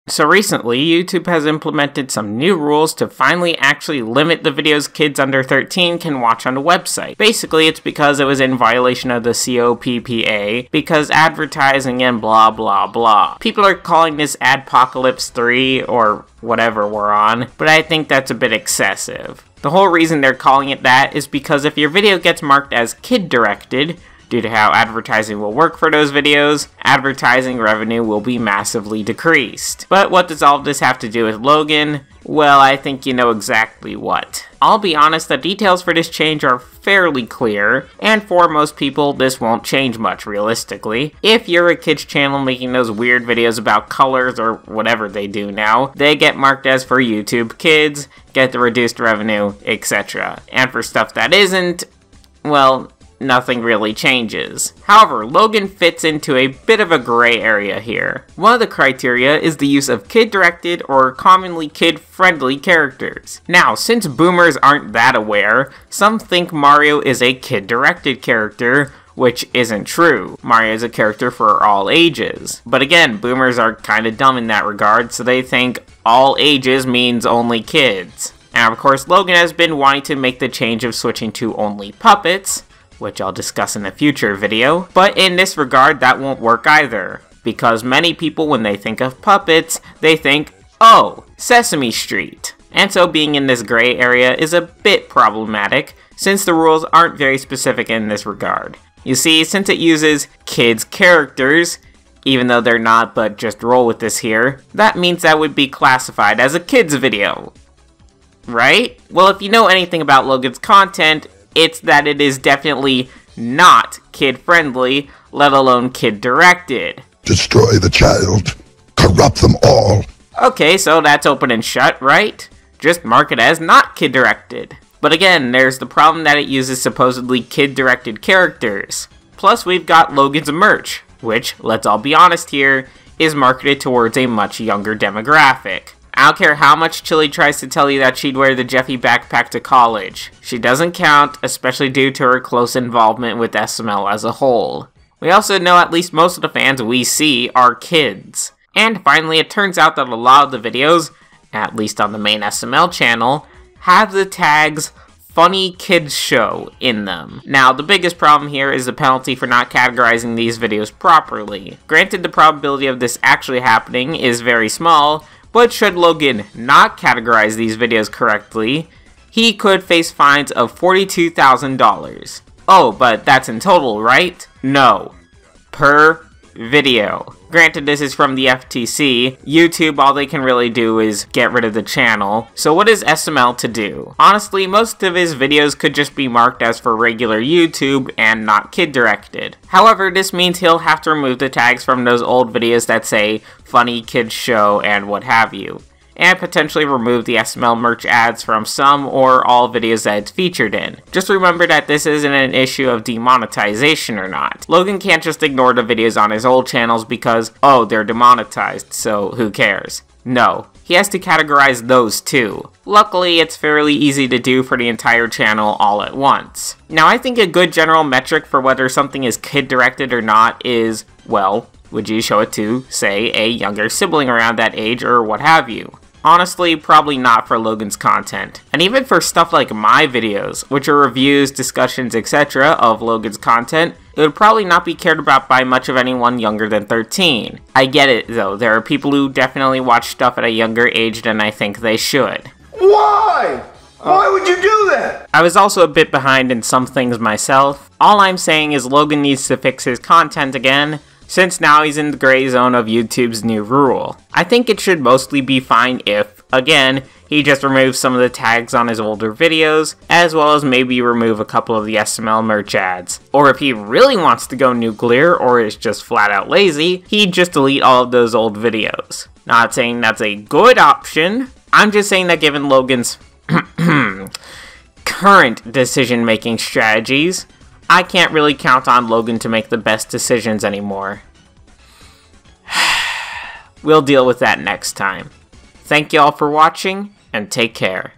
So recently, YouTube has implemented some new rules to finally actually limit the videos kids under 13 can watch on the website. Basically, it's because it was in violation of the COPPA, because advertising and blah blah blah. People are calling this Adpocalypse 3 or whatever we're on, but I think that's a bit excessive. The whole reason they're calling it that is because if your video gets marked as kid-directed, due to how advertising will work for those videos, advertising revenue will be massively decreased. But what does all of this have to do with Logan? Well, I think you know exactly what. I'll be honest, the details for this change are fairly clear, and for most people, this won't change much realistically. If you're a kids channel making those weird videos about colors or whatever they do now, they get marked as for YouTube Kids, get the reduced revenue, etc. And for stuff that isn't, well, nothing really changes. However, Logan fits into a bit of a gray area here. One of the criteria is the use of kid-directed or commonly kid-friendly characters. Now, since boomers aren't that aware, some think Mario is a kid-directed character, which isn't true. Mario is a character for all ages. But again, boomers are kinda dumb in that regard, so they think all ages means only kids. And of course, Logan has been wanting to make the change of switching to only puppets, which I'll discuss in a future video, but in this regard that won't work either, because many people when they think of puppets, they think, oh, Sesame Street. And so being in this gray area is a bit problematic, since the rules aren't very specific in this regard. You see, since it uses kids' characters, even though they're not, but just roll with this here, that means that would be classified as a kids video. Right? Well, if you know anything about Logan's content, it's that it is definitely not kid-friendly, let alone kid-directed. Destroy the child. Corrupt them all. Okay, so that's open and shut, right? Just mark it as not kid-directed. But again, there's the problem that it uses supposedly kid-directed characters. Plus, we've got Logan's merch, which, let's all be honest here, is marketed towards a much younger demographic. I don't care how much Chili tries to tell you that she'd wear the Jeffy backpack to college. She doesn't count, especially due to her close involvement with SML as a whole. We also know at least most of the fans we see are kids. And finally, it turns out that a lot of the videos, at least on the main SML channel, have the tags Funny Kids Show in them. Now, the biggest problem here is the penalty for not categorizing these videos properly. Granted, the probability of this actually happening is very small, but should Logan not categorize these videos correctly, he could face fines of $42,000. Oh, but that's in total, right? No. Per video. Granted, this is from the FTC. YouTube, all they can really do is get rid of the channel. So what is SML to do? Honestly, most of his videos could just be marked as for regular YouTube and not kid-directed. However, this means he'll have to remove the tags from those old videos that say Funny Kids Show and what have you, and potentially remove the SML merch ads from some or all videos that it's featured in. Just remember that this isn't an issue of demonetization or not. Logan can't just ignore the videos on his old channels because, oh, they're demonetized, so who cares? No, he has to categorize those too. Luckily, it's fairly easy to do for the entire channel all at once. Now, I think a good general metric for whether something is kid-directed or not is, well, would you show it to, say, a younger sibling around that age or what have you? Honestly, probably not for Logan's content. And even for stuff like my videos, which are reviews, discussions, etc. of Logan's content, it would probably not be cared about by much of anyone younger than 13. I get it though, there are people who definitely watch stuff at a younger age than I think they should. Why? Why would you do that? I was also a bit behind in some things myself. All I'm saying is Logan needs to fix his content again, since now he's in the gray zone of YouTube's new rule. I think it should mostly be fine if, again, he just removes some of the tags on his older videos, as well as maybe remove a couple of the SML merch ads. Or if he really wants to go nuclear, or is just flat out lazy, he'd just delete all of those old videos. Not saying that's a good option, I'm just saying that given Logan's current decision-making strategies, I can't really count on Logan to make the best decisions anymore. We'll deal with that next time. Thank y'all for watching, and take care.